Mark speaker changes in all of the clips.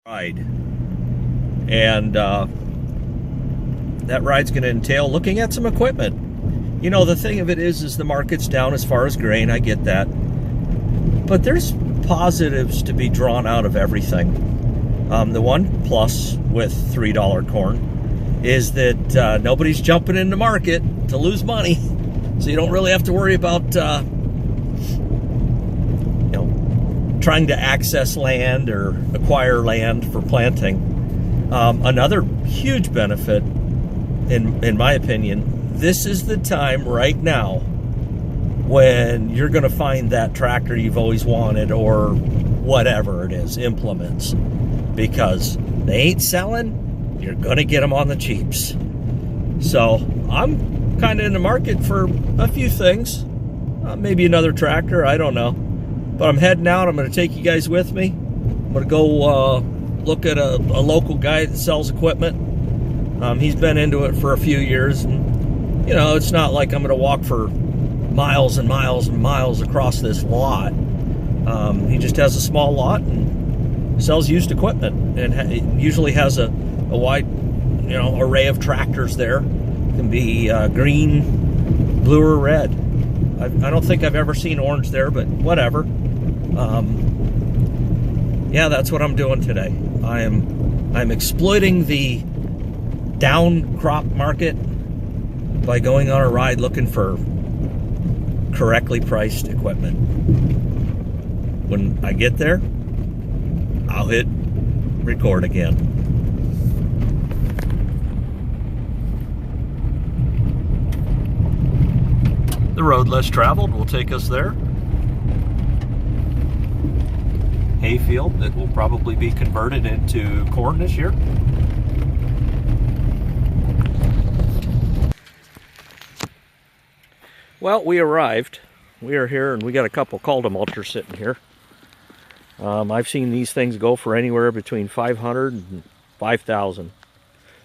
Speaker 1: ride. And that ride's going to entail looking at some equipment. You know, the thing of it is the market's down as far as grain. I get that. But there's positives to be drawn out of everything. The one plus with $3 corn is that nobody's jumping in the market to lose money. So you don't really have to worry about trying to access land or acquire land for planting. Another huge benefit, in my opinion, this is the time right now when you're going to find that tractor you've always wanted, or whatever it is, implements, because they ain't selling. You're going to get them on the cheaps. So I'm kind of in the market for a few things, maybe another tractor, I don't know. But I'm heading out. I'm going to take you guys with me. I'm going to go look at a local guy that sells equipment. He's been into it for a few years. And, it's not like I'm going to walk for miles and miles and miles across this lot. He just has a small lot and sells used equipment. And usually has a wide array of tractors there. It can be green, blue, or red. I don't think I've ever seen orange there, but whatever. Yeah, that's what I'm doing today. I'm exploiting the down crop market by going on a ride looking for correctly priced equipment. When I get there, I'll hit record again. The road less traveled will take us there. Hayfield that will probably be converted into corn this year. Well, we arrived. We are here, and we got a couple Caldemulchers sitting here. I've seen these things go for anywhere between $500 and $5,000. Of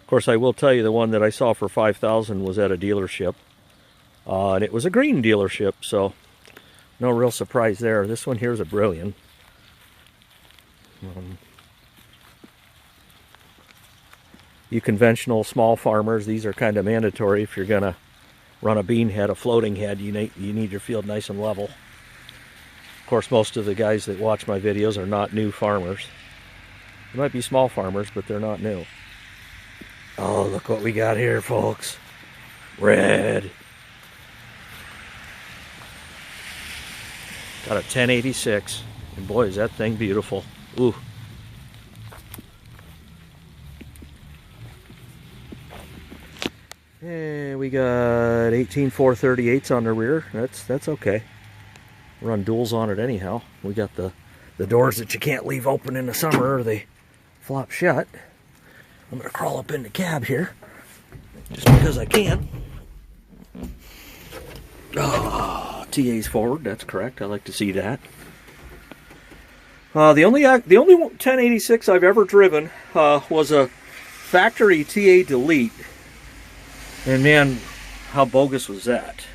Speaker 1: course, I will tell you the one that I saw for $5,000 was at a dealership. And it was a green dealership, so no real surprise there. This one here is a Brillion. You conventional small farmers, these are kind of mandatory. If you're going to run a bean head, a floating head, you need your field nice and level. Of course, most of the guys that watch my videos are not new farmers. They might be small farmers, but they're not new. Oh, look what we got here, folks. Red. Got a 1086, and boy, is that thing beautiful. Ooh. And we got 18438s on the rear. That's okay. Run duals on it anyhow. We got the doors that you can't leave open in the summer, or they flop shut. I'm gonna crawl up in the cab here, just because I can. Oh, TA's forward. That's correct. I like to see that. The only 1086 I've ever driven was a factory TA Delete. And man, how bogus was that?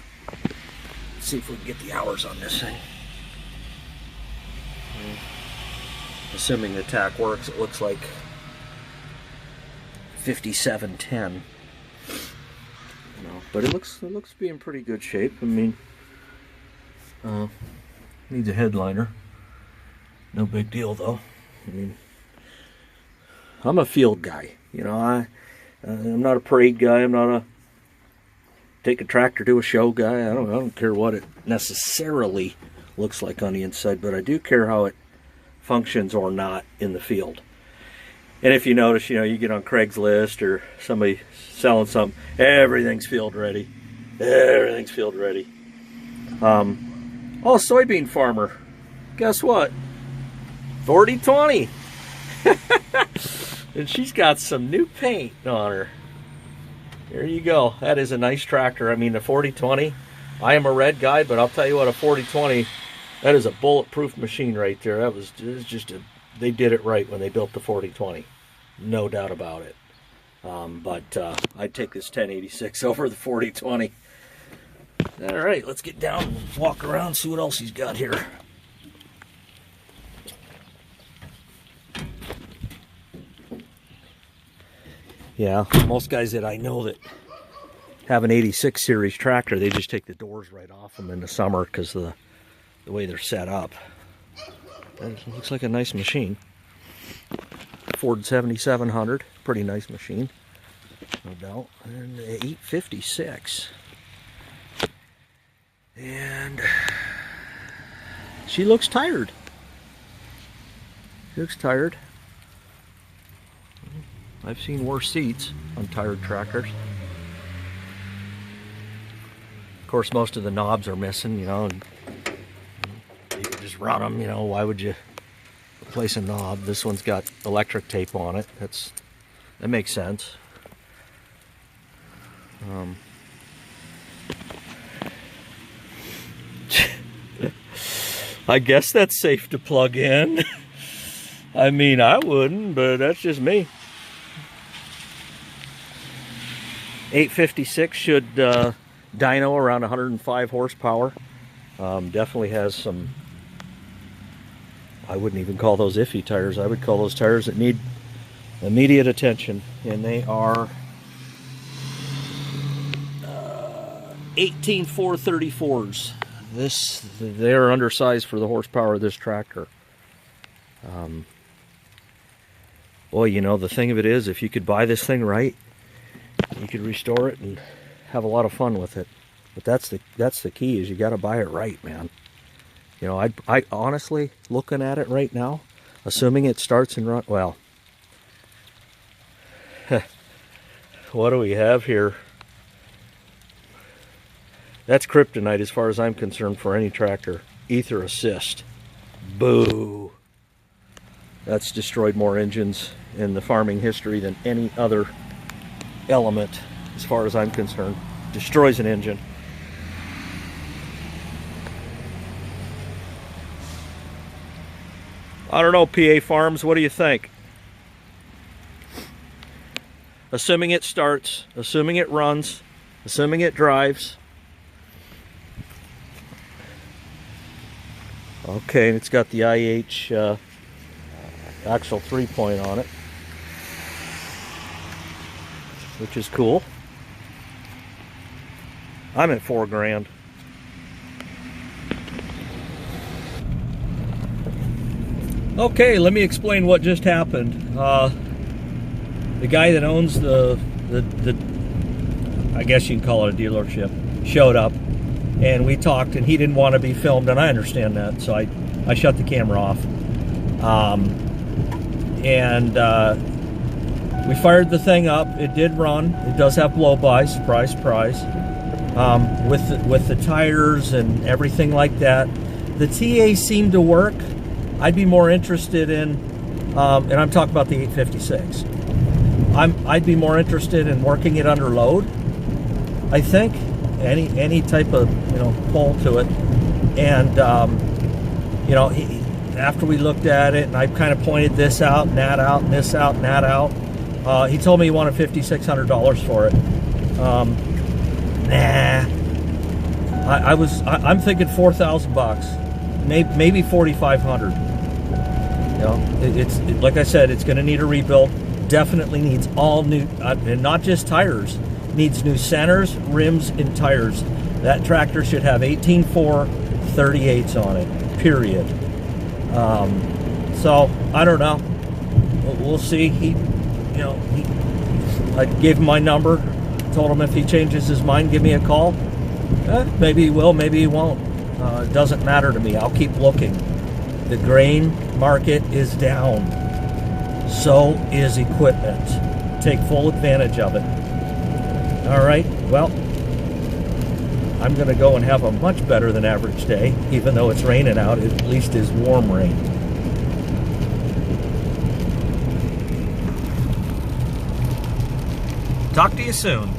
Speaker 1: Let's see if we can get the hours on this thing. Assuming the tack works, it looks like 5710. But it looks to be in pretty good shape. I mean, needs a headliner. No big deal though. I mean, I'm a field guy. I'm not a parade guy. I'm not a take a tractor to a show guy. I don't care what it necessarily looks like on the inside, but I do care how it functions or not in the field. And if you notice, you get on Craigslist or somebody selling something, everything's field ready. Everything's field ready. Oh, soybean farmer. Guess what? 4020. And she's got some new paint on her. There you go. That is a nice tractor. I mean, the 4020, I am a red guy, but I'll tell you what, a 4020, that is a bulletproof machine right there. It was just they did it right when they built the 4020. No doubt about it. But I'd take this 1086 over the 4020. All right, let's get down and walk around, see what else he's got here. Yeah, most guys that I know that have an 86 series tractor, they just take the doors right off them in the summer because of the way they're set up. It looks like a nice machine. Ford 7700, pretty nice machine, no doubt. And 856. And she looks tired. She looks tired. I've seen worse seats on tired tractors. Of course, most of the knobs are missing, you know, and you can just run them, you know, why would you replace a knob? This one's got electric tape on it. That makes sense. I guess that's safe to plug in. I mean, I wouldn't, but that's just me. 856 should dyno around 105 horsepower. Definitely has some, I wouldn't even call those iffy tires. I would call those tires that need immediate attention. And they are 18.434s. They're undersized for the horsepower of this tractor. Boy, you know, the thing of it is, if you could buy this thing right, you could restore it and have a lot of fun with it. But that's the key, is you got to buy it right, man. You know, I honestly, looking at it right now, assuming it starts and run, well, what do we have here? That's kryptonite as far as I'm concerned for any tractor. Ether assist. Boo. That's destroyed more engines in the farming history than any other element as far as I'm concerned. Destroys an engine. I don't know, PA Farms, what do you think? Assuming it starts, assuming it runs, assuming it drives. Okay, and it's got the IH axle 3-point on it, which is cool. I'm at $4 grand. Okay, let me explain what just happened. The guy that owns the I guess you can call it a dealership, showed up, and we talked, and he didn't want to be filmed, and I understand that, so I shut the camera off. We fired the thing up. It did run. It does have blow-by, surprise, surprise. With the tires and everything like that. The TA seemed to work. I'd be more interested in, and I'm talking about the 856. I'd be more interested in working it under load. I think any type of, you know, pull to it, and you know, after we looked at it, and I kind of pointed this out and that out and this out and that out, he told me he wanted $5,600 for it. Nah, I'm thinking $4,000, maybe $4,500. You know, it's like I said, it's going to need a rebuild. Definitely needs all new, and not just tires. Needs new centers, rims, and tires. That tractor should have 18.4 38s on it. Period. So I don't know. We'll see. I gave him my number. Told him if he changes his mind, give me a call. Maybe he will. Maybe he won't. It doesn't matter to me. I'll keep looking. The grain market is down. So is equipment. Take full advantage of it. All right, well, I'm going to go and have a much better than average day, even though it's raining out. It at least is warm rain. Talk to you soon.